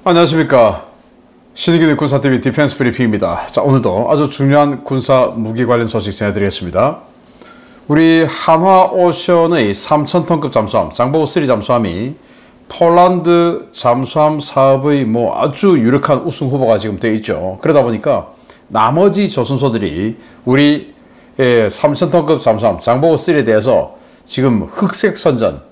안녕하십니까. 신의균의 군사TV 디펜스 브리핑입니다. 자, 오늘도 아주 중요한 군사 무기 관련 소식 전해드리겠습니다. 우리 한화오션의 3,000톤급 잠수함 장보고3 잠수함이 폴란드 잠수함 사업의 아주 유력한 우승 후보가 지금 되어 있죠. 그러다 보니까 나머지 조선소들이 우리 3,000톤급 잠수함 장보고3에 대해서 지금 흑색 선전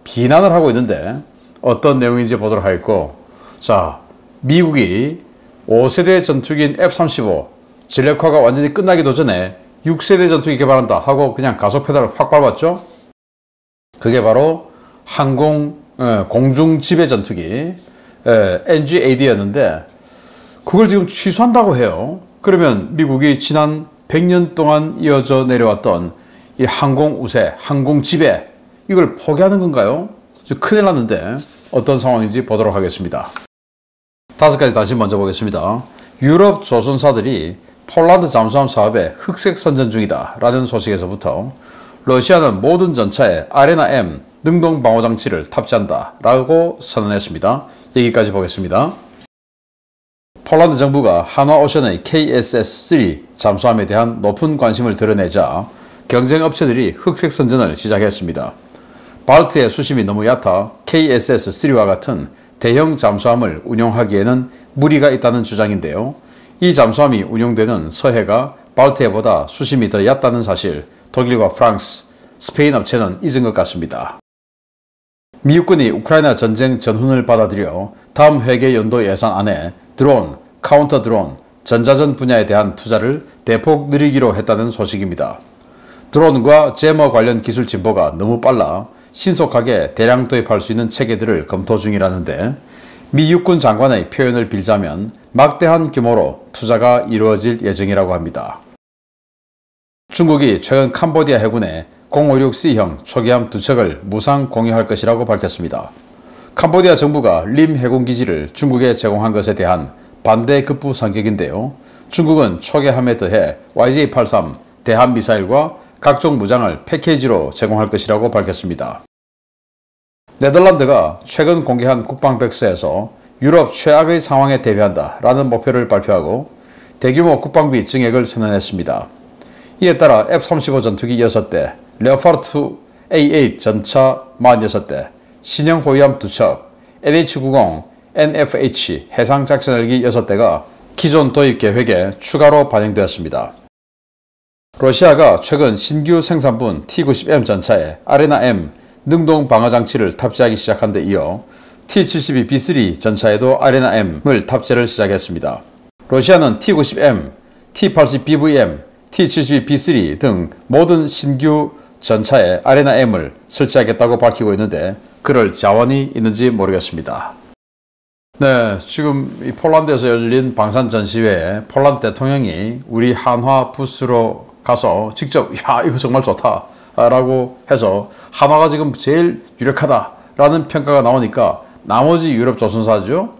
비난을 하고 있는데 어떤 내용인지 보도록 하겠고, 자, 미국이 5세대 전투기인 F-35 전력화가 완전히 끝나기도 전에 6세대 전투기 개발한다 하고 그냥 가속 페달을 확 밟았죠. 그게 바로 공중 지배 전투기 NGAD였는데 그걸 지금 취소한다고 해요. 그러면 미국이 지난 100년 동안 이어져 내려왔던 이 항공 우세, 항공 지배 이걸 포기하는 건가요? 큰일 났는데 어떤 상황인지 보도록 하겠습니다. 5가지 다시 먼저 보겠습니다. 유럽 조선사들이 폴란드 잠수함 사업에 흑색 선전 중이다 라는 소식에서부터 러시아는 모든 전차에 아레나 M 능동 방어 장치를 탑재한다 라고 선언했습니다. 여기까지 보겠습니다. 폴란드 정부가 한화오션의 KSS-3 잠수함에 대한 높은 관심을 드러내자 경쟁 업체들이 흑색 선전을 시작했습니다. 발트의 수심이 너무 얕아 KSS-3와 같은 대형 잠수함을 운용하기에는 무리가 있다는 주장인데요. 이 잠수함이 운용되는 서해가 발트해보다 수심이 더 얕다는 사실, 독일과 프랑스, 스페인 업체는 잊은 것 같습니다. 미 육군이 우크라이나 전쟁 전훈을 받아들여 다음 회계 연도 예산 안에 드론, 카운터 드론, 전자전 분야에 대한 투자를 대폭 늘리기로 했다는 소식입니다. 드론과 제머 관련 기술 진보가 너무 빨라 신속하게 대량 도입할 수 있는 체계들을 검토 중이라는데, 미 육군 장관의 표현을 빌자면 막대한 규모로 투자가 이루어질 예정이라고 합니다. 중국이 최근 캄보디아 해군에 056C형 초기함 2척을 무상 공유할 것이라고 밝혔습니다. 캄보디아 정부가 림 해군기지를 중국에 제공한 것에 대한 반대 급부 성격인데요. 중국은 초계함에 더해 YJ-83 대함미사일과 각종 무장을 패키지로 제공할 것이라고 밝혔습니다. 네덜란드가 최근 공개한 국방백서에서 유럽 최악의 상황에 대비한다 라는 목표를 발표하고 대규모 국방비 증액을 선언했습니다. 이에 따라 F-35 전투기 6대, 레오파르트 A8 전차 46대, 신형 호위함 2척, NH-90, NFH 해상작전헬기 6대가 기존 도입 계획에 추가로 반영되었습니다. 러시아가 최근 신규 생산분 T-90M 전차에 아레나 M 능동 방어 장치를 탑재하기 시작한 데 이어 T-72B3 전차에도 아레나 M을 탑재를 시작했습니다. 러시아는 T-90M, T-80BVM, T-72B3 등 모든 신규 전차에 아레나 M을 설치하겠다고 밝히고 있는데 그럴 자원이 있는지 모르겠습니다. 네, 지금 이 폴란드에서 열린 방산 전시회에 폴란드 대통령이 우리 한화 부스로 가서 직접 이거 정말 좋다 라고 해서 한화가 지금 제일 유력하다 라는 평가가 나오니까 나머지 유럽 조선사죠.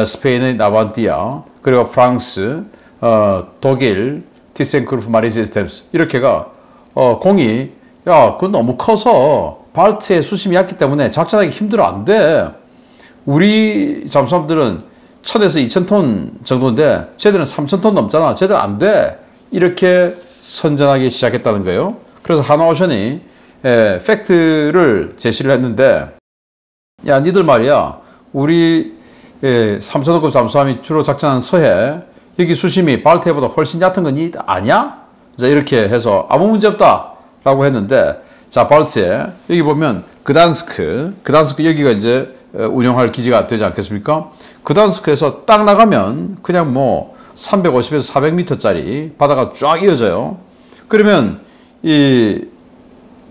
스페인의 나반티아, 그리고 프랑스, 독일, 티센크루프 마린 시스템스 이렇게가 공이 그건 너무 커서 발트의 수심이 얕기 때문에 작전하기 힘들어 안 돼. 우리 잠수함들은 1000에서 2000톤 정도인데 쟤들은 3000톤 넘잖아. 쟤들 안 돼. 이렇게 선전하기 시작했다는 거예요. 그래서 한화오션이 팩트를 제시를 했는데, 야, 니들 말이야, 우리 3,000톤급 잠수함이 주로 작전하는 서해, 여기 수심이 발트해보다 훨씬 얕은 건 니 아냐? 자, 이렇게 해서 아무 문제 없다 라고 했는데, 자, 발트에 여기 보면 그단스크 여기가 이제 운영할 기지가 되지 않겠습니까? 그단스크에서 딱 나가면 그냥 350에서 400m짜리 바다가 쫙 이어져요. 그러면 이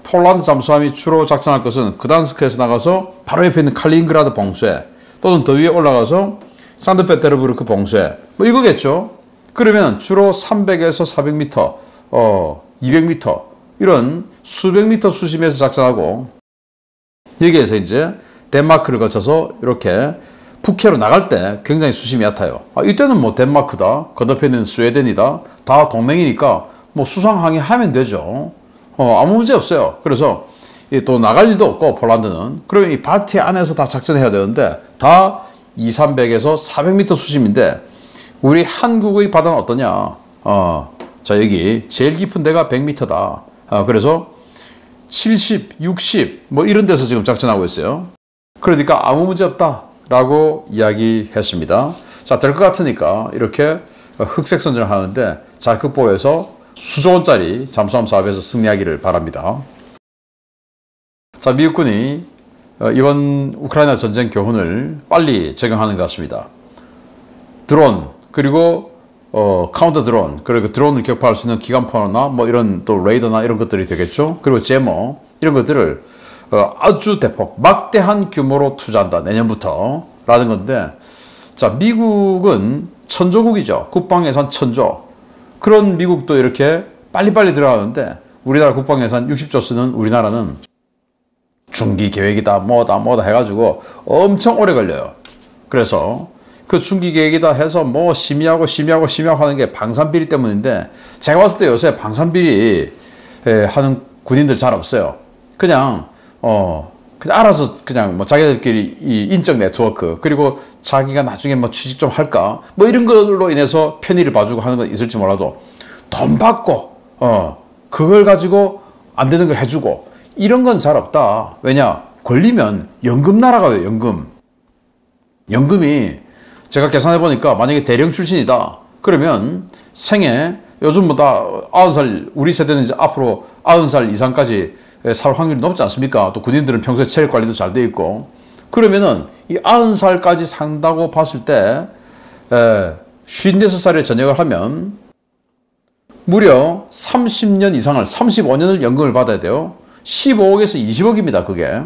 폴란드 잠수함이 주로 작전할 것은 그단스크에서 나가서 바로 옆에 있는 칼리닌그라드 봉쇄 또는 더 위에 올라가서 산드페테르부르크 봉쇄 이거겠죠. 그러면 주로 300에서 400m, 200m 이런 수백 미터 수심에서 작전하고 여기에서 이제 덴마크를 거쳐서 이렇게 북해로 나갈 때 굉장히 수심이 얕아요. 이때는 덴마크다, 건너편에 있는 스웨덴이다, 다 동맹이니까 수상항해 하면 되죠. 아무 문제 없어요. 그래서 또 나갈 일도 없고 폴란드는. 그러면 이 발트 안에서 다 작전해야 되는데 다 300에서 400m 수심인데 우리 한국의 바다는 어떠냐? 자, 여기 제일 깊은 데가 100m다. 그래서 70, 60 뭐 이런 데서 지금 작전하고 있어요. 그러니까 아무 문제 없다라고 이야기했습니다. 자, 될 것 같으니까 이렇게 흑색 선전을 하는데 잘 극복해서 수조 원짜리 잠수함 사업에서 승리하기를 바랍니다. 자, 미국군이 이번 우크라이나 전쟁 교훈을 빨리 적용하는 것 같습니다. 드론, 그리고 카운터 드론, 그리고 드론을 격파할 수 있는 기관포나 뭐 이런 또 레이더나 이런 것들이 되겠죠. 그리고 제모 이런 것들을 아주 대폭 막대한 규모로 투자한다 내년부터 라는 건데, 자, 미국은 천조국이죠. 국방 예산 천조. 그런 미국도 이렇게 빨리빨리 들어가는데 우리나라 국방 예산 60조 쓰는 우리나라는 중기 계획이다 뭐다 해가지고 엄청 오래 걸려요. 그래서 그 중기 계획이다 해서 뭐 심의하고 하는 게 방산비리 때문인데, 제가 봤을 때 요새 방산비리 하는 군인들 잘 없어요. 그냥 알아서 그냥 뭐 자기들끼리 이 인적 네트워크, 그리고 자기가 나중에 뭐 취직 좀 할까 뭐 이런 걸로 인해서 편의를 봐주고 하는 건 있을지 몰라도 돈 받고 그걸 가지고 안 되는 걸 해주고 이런 건 잘 없다. 왜냐? 걸리면 연금 날아가요. 연금이 제가 계산해 보니까 만약에 대령 출신이다 그러면 생애 요즘보다 90살, 우리 세대는 이제 앞으로 90살 이상까지 살 확률이 높지 않습니까? 또 군인들은 평소에 체력 관리도 잘 돼 있고, 그러면은 이 90살까지 산다고 봤을 때 56살에 전역을 하면 무려 30년 이상을, 35년을 연금을 받아야 돼요. 15억에서 20억입니다, 그게.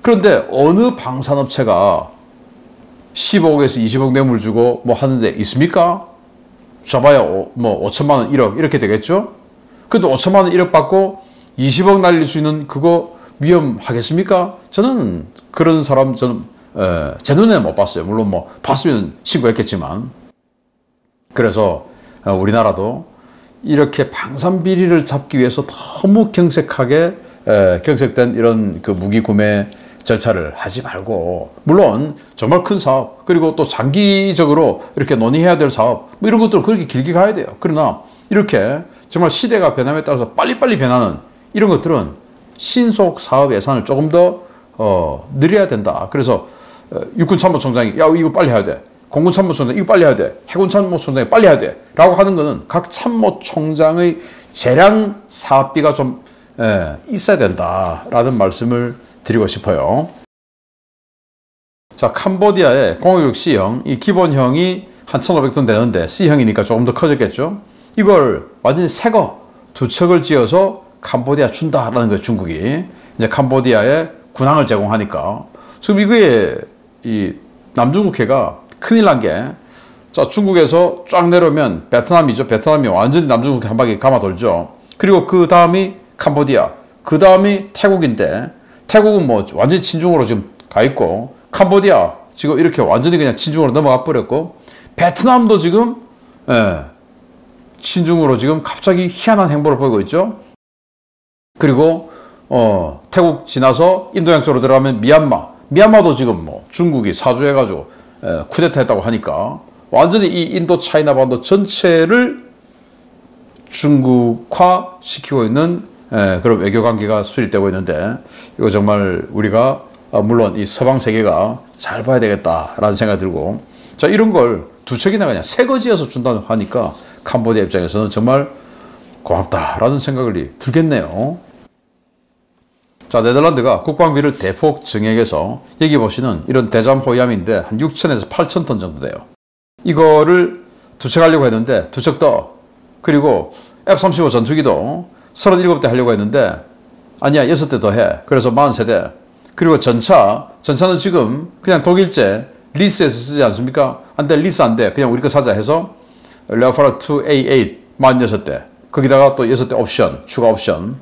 그런데 어느 방산업체가 15억에서 20억 뇌물 주고 뭐 하는데 있습니까? 줘봐야 뭐 5천만 원, 1억 이렇게 되겠죠? 그래도 5천만 원, 1억 받고 20억 날릴 수 있는 그거 위험하겠습니까? 저는 그런 사람 저는 제 눈에는 못 봤어요. 물론 뭐 봤으면 신고했겠지만. 그래서 우리나라도 이렇게 방산비리를 잡기 위해서 너무 경색된 이런 그 무기 구매 절차를 하지 말고, 물론 정말 큰 사업, 그리고 또 장기적으로 이렇게 논의해야 될 사업 뭐 이런 것들은 그렇게 길게 가야 돼요. 그러나 이렇게 정말 시대가 변함에 따라서 빨리빨리 변하는 이런 것들은 신속 사업 예산을 조금 더 늘려야 된다. 그래서 육군참모총장이 야 이거 빨리 해야 돼, 공군참모총장 이거 빨리 해야 돼, 해군참모총장이 빨리 해야 돼 라고 하는 거는 각 참모총장의 재량 사업비가 좀 있어야 된다라는 말씀을 드리고 싶어요. 자, 캄보디아의 056 C형, 이 기본형이 한 1,500톤 되는데 C형이니까 조금 더 커졌겠죠. 이걸 완전히 새거 두 척을 지어서 캄보디아 준다라는 거예요. 중국이 이제 캄보디아에 군항을 제공하니까. 지금 이거에 이 남중국해가 큰일 난 게, 자, 중국에서 쫙 내려오면 베트남이죠. 베트남이 완전히 남중국해 한 바퀴 감아 돌죠. 그리고 그 다음이 캄보디아, 그 다음이 태국인데, 태국은 뭐 완전히 친중으로 지금 가 있고, 캄보디아 지금 이렇게 완전히 그냥 친중으로 넘어가 버렸고, 베트남도 지금 친중으로 지금 갑자기 희한한 행보를 보이고 있죠. 그리고 태국 지나서 인도양 쪽으로 들어가면 미얀마도 지금 뭐 중국이 사주해가지고 쿠데타 했다고 하니까 완전히 이 인도 차이나 반도 전체를 중국화 시키고 있는 그런 외교 관계가 수립되고 있는데, 이거 정말 우리가 물론 이 서방 세계가 잘 봐야 되겠다라는 생각이 들고, 자, 이런 걸 두 척이나 그냥 새거지에서 준다고 하니까 캄보디아 입장에서는 정말 고맙다라는 생각이 들겠네요. 자, 네덜란드가 국방비를 대폭 증액해서 여기 보시는 이런 대잠호위함인데 한 6,000에서 8,000톤 정도 돼요. 이거를 두 척 하려고 했는데 두 척 더, 그리고 F-35 전투기도 37대 하려고 했는데 아니야 6대 더 해. 그래서 43대. 그리고 전차는 지금 그냥 독일제 리스에서 쓰지 않습니까? 안 돼, 리스 안 돼. 그냥 우리 거 사자 해서 레오파르트 2A8 46대. 거기다가 또 6대 옵션, 추가 옵션.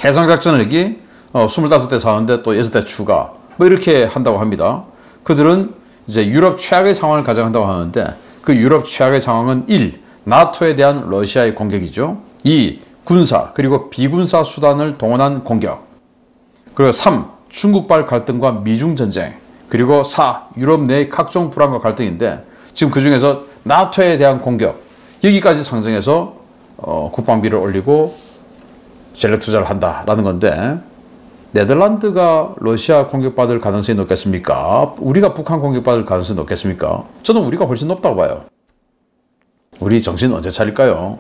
해상작전헬기 25대 사는데 또 6대 추가. 뭐 이렇게 한다고 합니다. 그들은 이제 유럽 최악의 상황을 가정한다고 하는데, 그 유럽 최악의 상황은 1. 나토에 대한 러시아의 공격이죠. 2. 군사 그리고 비군사 수단을 동원한 공격. 그리고 3. 중국발 갈등과 미중 전쟁. 그리고 4. 유럽 내의 각종 불안과 갈등인데 지금 그 중에서 나토에 대한 공격 여기까지 상정해서 국방비를 올리고 전략 투자를 한다라는 건데 네덜란드가 러시아 공격받을 가능성이 높겠습니까? 우리가 북한 공격받을 가능성이 높겠습니까? 저는 우리가 훨씬 높다고 봐요. 우리 정신 언제 차릴까요?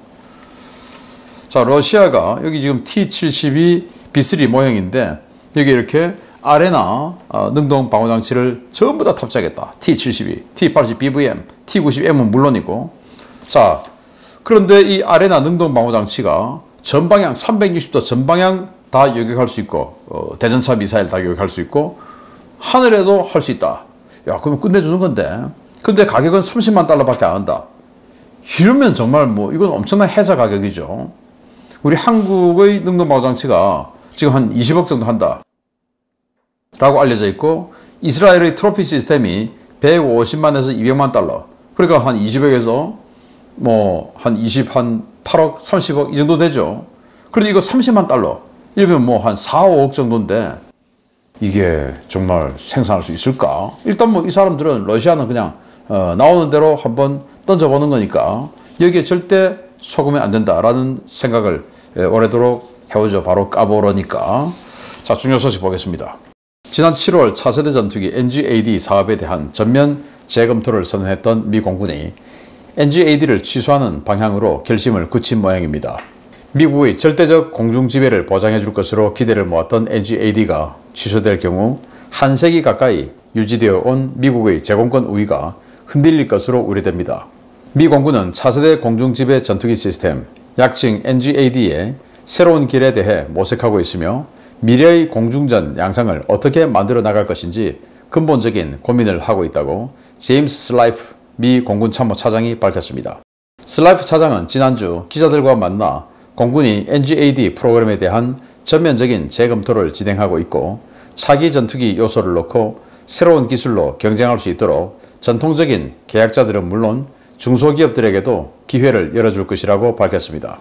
자, 러시아가 여기 지금 T-72 B3 모형인데 여기 이렇게 아레나 능동 방어 장치를 전부 다 탑재하겠다. T-72, T-80 BVM, T-90M은 물론이고. 자, 그런데 이 아레나 능동 방어 장치가 전방향 360도 전방향 다 요격할 수 있고 대전차 미사일 다 요격할 수 있고 하늘에도 할 수 있다. 야, 그러면 끝내주는 건데. 근데 가격은 30만 달러밖에 안 한다. 이러면 정말 뭐 이건 엄청난 해자 가격이죠. 우리 한국의 능동 방어 장치가 지금 한 20억 정도 한다 라고 알려져 있고 이스라엘의 트로피 시스템이 150만에서 200만 달러 그러니까 한 20억에서 뭐 한 8억 30억 이 정도 되죠. 그런데 이거 30만 달러 이러면 뭐 한 4, 5억 정도인데 이게 정말 생산할 수 있을까? 일단 뭐 이 사람들은 러시아는 그냥 나오는 대로 한번 던져보는 거니까 여기에 절대 속으면 안 된다라는 생각을 오래도록 해오죠. 바로 까보러니까. 자, 중요 소식 보겠습니다. 지난 7월 차세대 전투기 NGAD 사업에 대한 전면 재검토를 선언했던 미 공군이 NGAD를 취소하는 방향으로 결심을 굳힌 모양입니다. 미국의 절대적 공중 지배를 보장해 줄 것으로 기대를 모았던 NGAD가 취소될 경우 한 세기 가까이 유지되어 온 미국의 제공권 우위가 흔들릴 것으로 우려됩니다. 미 공군은 차세대 공중 지배 전투기 시스템, 약칭 NGAD의 새로운 길에 대해 모색하고 있으며 미래의 공중전 양상을 어떻게 만들어 나갈 것인지 근본적인 고민을 하고 있다고 제임스 슬라이프 미 공군 참모 차장이 밝혔습니다. 슬라이프 차장은 지난주 기자들과 만나 공군이 NGAD 프로그램에 대한 전면적인 재검토를 진행하고 있고 차기 전투기 요소를 넣고 새로운 기술로 경쟁할 수 있도록 전통적인 계약자들은 물론 중소기업들에게도 기회를 열어줄 것이라고 밝혔습니다.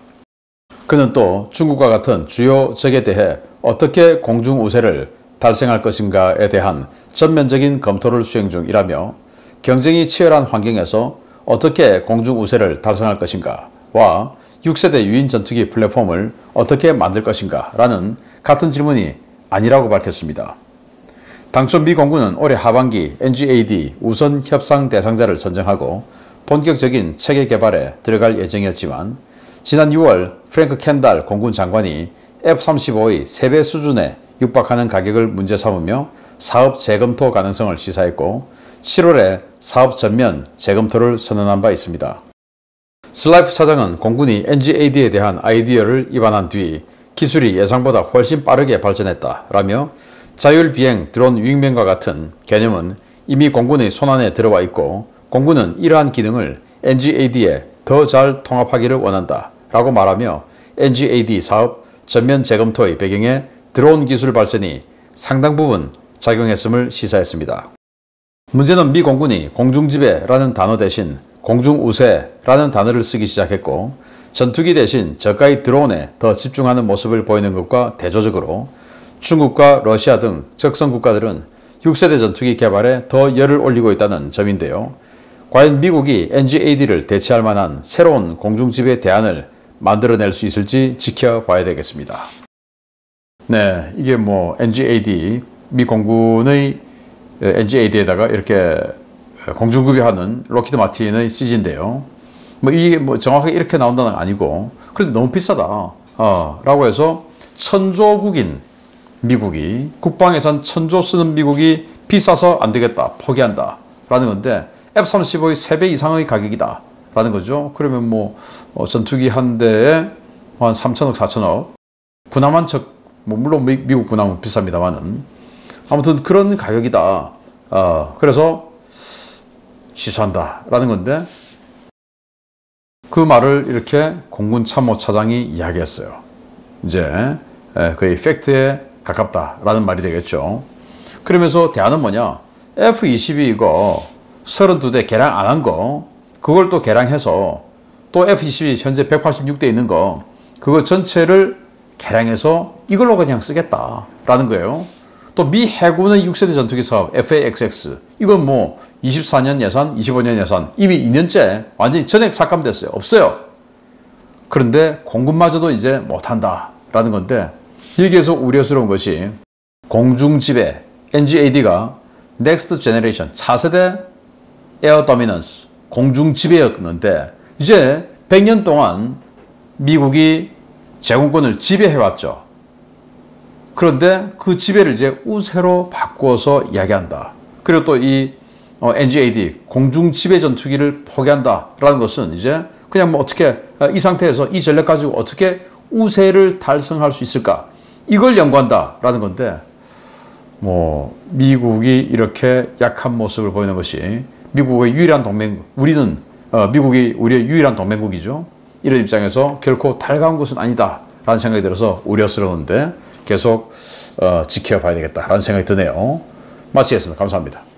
그는 또 중국과 같은 주요 적에 대해 어떻게 공중 우세를 달성할 것인가에 대한 전면적인 검토를 수행 중이라며 경쟁이 치열한 환경에서 어떻게 공중 우세를 달성할 것인가와 6세대 유인 전투기 플랫폼을 어떻게 만들 것인가 라는 같은 질문이 아니라고 밝혔습니다. 당초 미 공군은 올해 하반기 NGAD 우선 협상 대상자를 선정하고 본격적인 체계 개발에 들어갈 예정이었지만 지난 6월 프랭크 켄달 공군 장관이 F-35의 3배 수준에 육박하는 가격을 문제 삼으며 사업 재검토 가능성을 시사했고 7월에 사업 전면 재검토를 선언한 바 있습니다. 슬라이프 차장은 공군이 NGAD에 대한 아이디어를 입안한 뒤 기술이 예상보다 훨씬 빠르게 발전했다라며 자율비행 드론 윙맨과 같은 개념은 이미 공군의 손안에 들어와 있고 공군은 이러한 기능을 NGAD에 더 잘 통합하기를 원한다 라고 말하며 NGAD 사업 전면 재검토의 배경에 드론 기술 발전이 상당 부분 작용했음을 시사했습니다. 문제는 미 공군이 공중지배라는 단어 대신 공중우세라는 단어를 쓰기 시작했고 전투기 대신 저가의 드론에 더 집중하는 모습을 보이는 것과 대조적으로 중국과 러시아 등 적성 국가들은 6세대 전투기 개발에 더 열을 올리고 있다는 점인데요. 과연 미국이 NGAD를 대체할 만한 새로운 공중지배 대안을 만들어낼 수 있을지 지켜봐야 되겠습니다. 네, 이게 뭐 NGAD, 미 공군의 NGAD에다가 이렇게 공중급여하는 록히드 마틴의 CG인데요. 뭐 이게 뭐 정확하게 이렇게 나온다는 건 아니고, 그런데 너무 비싸다. 라고 해서 천조국인 미국이, 국방 예산 1000조 쓰는 미국이 비싸서 안 되겠다, 포기한다. 라는 건데, F-35의 3배 이상의 가격이다. 라는 거죠. 그러면 뭐, 전투기 한 대에 한 3천억, 4천억. 군함 한 척, 뭐 물론 미국 군함은 비쌉니다만은. 아무튼 그런 가격이다. 그래서 취소한다. 라는 건데, 그 말을 이렇게 공군 참모차장이 이야기했어요. 이제 거의 팩트에 가깝다라는 말이 되겠죠. 그러면서 대안은 뭐냐? F-22 이거 32대 개량 안 한 거, 그걸 또 개량해서 또 F-22 현재 186대 있는 거, 그거 전체를 개량해서 이걸로 그냥 쓰겠다라는 거예요. 또 미 해군의 6세대 전투기 사업 FA-XX 이건 뭐 24년 예산, 25년 예산 이미 2년째 완전히 전액 삭감됐어요. 없어요. 그런데 공군마저도 이제 못한다라는 건데 여기에서 우려스러운 것이 공중지배 NGAD가 Next Generation 차세대 에어 도미넌스 공중지배였는데 이제 100년 동안 미국이 제공권을 지배해왔죠. 그런데 그 지배를 이제 우세로 바꾸어서 이야기한다. 그리고 또 이 NGAD 공중지배 전투기를 포기한다라는 것은 이제 그냥 뭐 어떻게 이 상태에서 이 전략 가지고 어떻게 우세를 달성할 수 있을까? 이걸 연구한다라는 건데 뭐 미국이 이렇게 약한 모습을 보이는 것이 미국의 유일한 동맹국, 우리는 미국이 우리의 유일한 동맹국이죠. 이런 입장에서 결코 달가운 것은 아니다라는 생각이 들어서 우려스러운데 계속 지켜봐야 되겠다라는 생각이 드네요. 마치겠습니다. 감사합니다.